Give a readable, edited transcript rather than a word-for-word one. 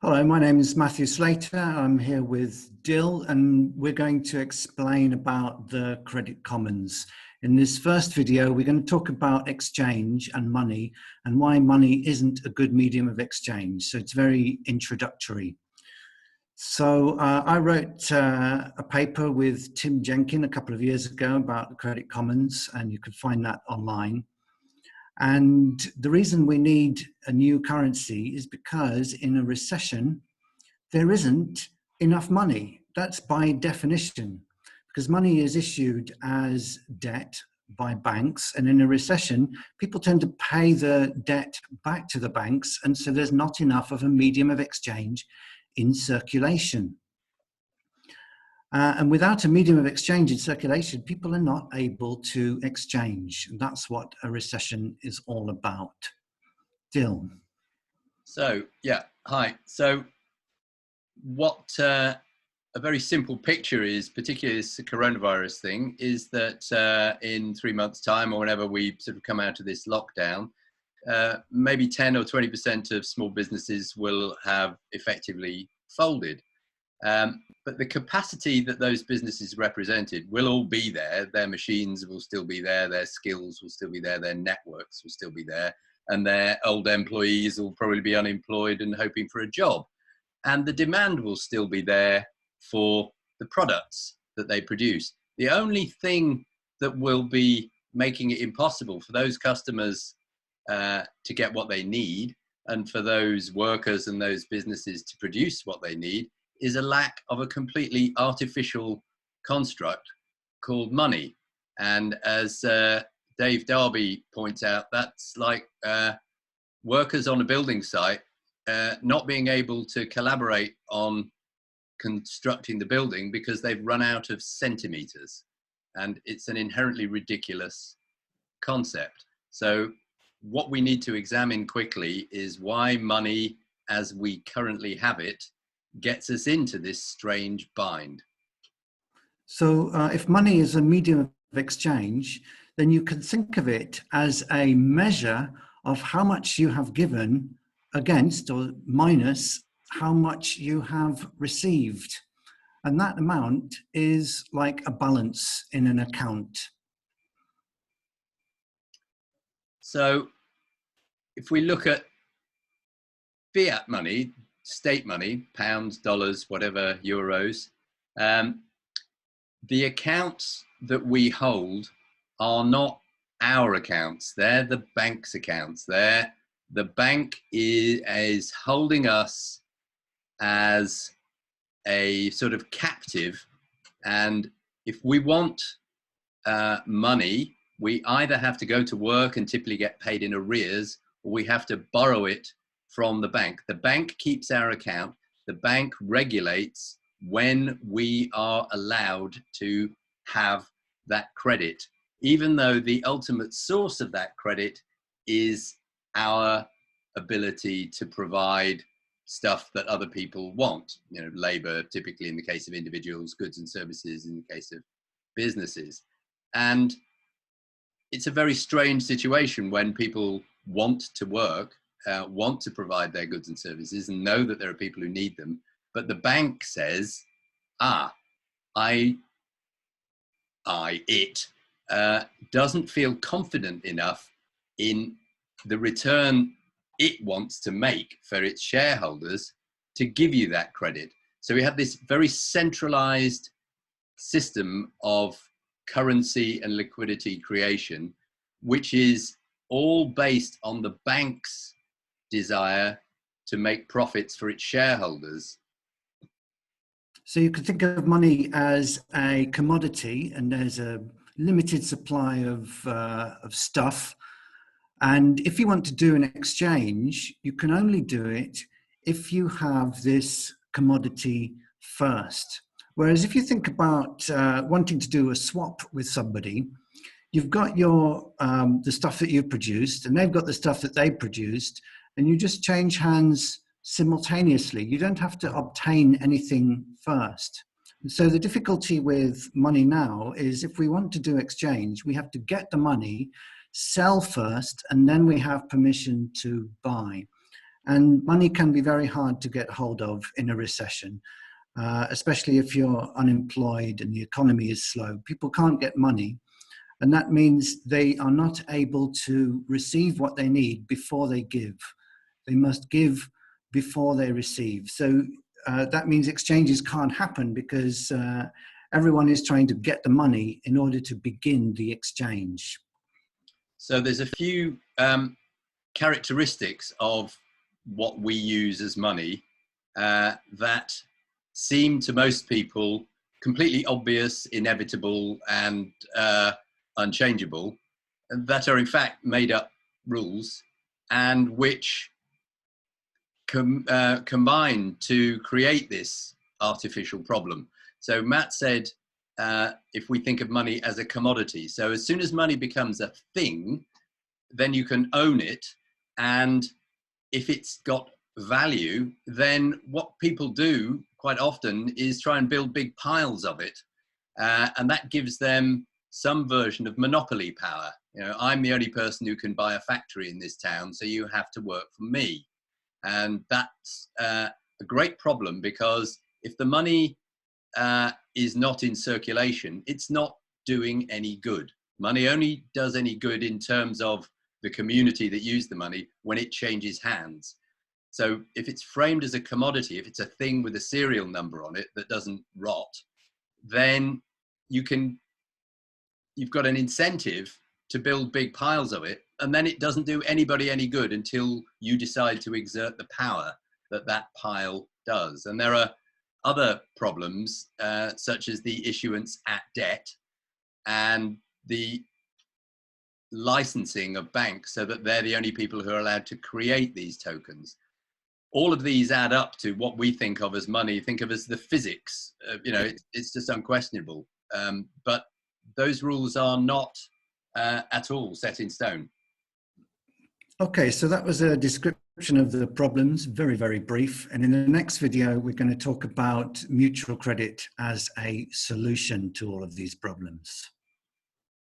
Hello, my name is Matthew Slater. I'm here with Dill, and we're going to explain about the credit commons. In this first video, we're going to talk about exchange and money and why money isn't a good medium of exchange. So it's very introductory. So I wrote a paper with Tim Jenkin a couple of years ago about the credit commons, and you can find that online. And the reason we need a new currency is because in a recession, there isn't enough money. That's by definition, because money is issued as debt by banks. And in a recession, people tend to pay the debt back to the banks. And so there's not enough of a medium of exchange in circulation. And without a medium of exchange in circulation, people are not able to exchange. And that's what a recession is all about. Dill. So, yeah, hi. So what a very simple picture is, particularly this coronavirus thing, is that in 3 months' time or whenever we sort of come out of this lockdown, maybe 10 or 20% of small businesses will have effectively folded. But the capacity that those businesses represented will all be there. Their machines will still be there, their skills will still be there, their networks will still be there, and their old employees will probably be unemployed and hoping for a job. And the demand will still be there for the products that they produce. The only thing that will be making it impossible for those customers to get what they need, and for those workers and those businesses to produce what they need, is a lack of a completely artificial construct called money. And as Dave Darby points out, that's like workers on a building site not being able to collaborate on constructing the building because they've run out of centimeters. And it's an inherently ridiculous concept. So what we need to examine quickly is why money as we currently have it gets us into this strange bind. So if money is a medium of exchange, then you can think of it as a measure of how much you have given against or minus how much you have received. And that amount is like a balance in an account. So if we look at fiat money, state money, pounds, dollars, whatever, euros, the accounts that we hold are not our accounts. They're the bank's accounts. The bank is holding us as a sort of captive. And if we want money, we either have to go to work and typically get paid in arrears, or we have to borrow it from the bank. The bank keeps our account. The bank regulates when we are allowed to have that credit, even though the ultimate source of that credit is our ability to provide stuff that other people want. You know, labor, typically in the case of individuals, goods and services in the case of businesses. And it's a very strange situation when people want to work, want to provide their goods and services and know that there are people who need them. But the bank says, it doesn't feel confident enough in the return it wants to make for its shareholders to give you that credit. So we have this very centralized system of currency and liquidity creation, which is all based on the bank's desire to make profits for its shareholders. So you could think of money as a commodity, and there's a limited supply of stuff. And if you want to do an exchange, you can only do it if you have this commodity first. Whereas if you think about wanting to do a swap with somebody, you've got your the stuff that you've produced, and they've got the stuff that they produced, and you just change hands simultaneously. You don't have to obtain anything first. So the difficulty with money now is if we want to do exchange, we have to get the money, sell first, and then we have permission to buy. And money can be very hard to get hold of in a recession, especially if you're unemployed and the economy is slow. People can't get money. And that means they are not able to receive what they need before they give. They must give before they receive. So that means exchanges can't happen because everyone is trying to get the money in order to begin the exchange. So there's a few characteristics of what we use as money that seem to most people completely obvious, inevitable, and unchangeable, that are in fact made up rules, and which combine to create this artificial problem. So Matt said, if we think of money as a commodity, so as soon as money becomes a thing, then you can own it. And if it's got value, then what people do quite often is try and build big piles of it. And that gives them some version of monopoly power. You know, I'm the only person who can buy a factory in this town, so you have to work for me. And that's a great problem, because if the money is not in circulation, it's not doing any good. Money only does any good in terms of the community that use the money when it changes hands. So if it's framed as a commodity, if it's a thing with a serial number on it that doesn't rot, then you've got an incentive to build big piles of it, and then it doesn't do anybody any good until you decide to exert the power that that pile does. And there are other problems, such as the issuance at debt and the licensing of banks so that they're the only people who are allowed to create these tokens. All of these add up to what we think of as money, think of as the physics. You know, it's just unquestionable. But those rules are not at all set in stone. Okay, so that was a description of the problems, very, very brief. And in the next video, we're going to talk about mutual credit as a solution to all of these problems.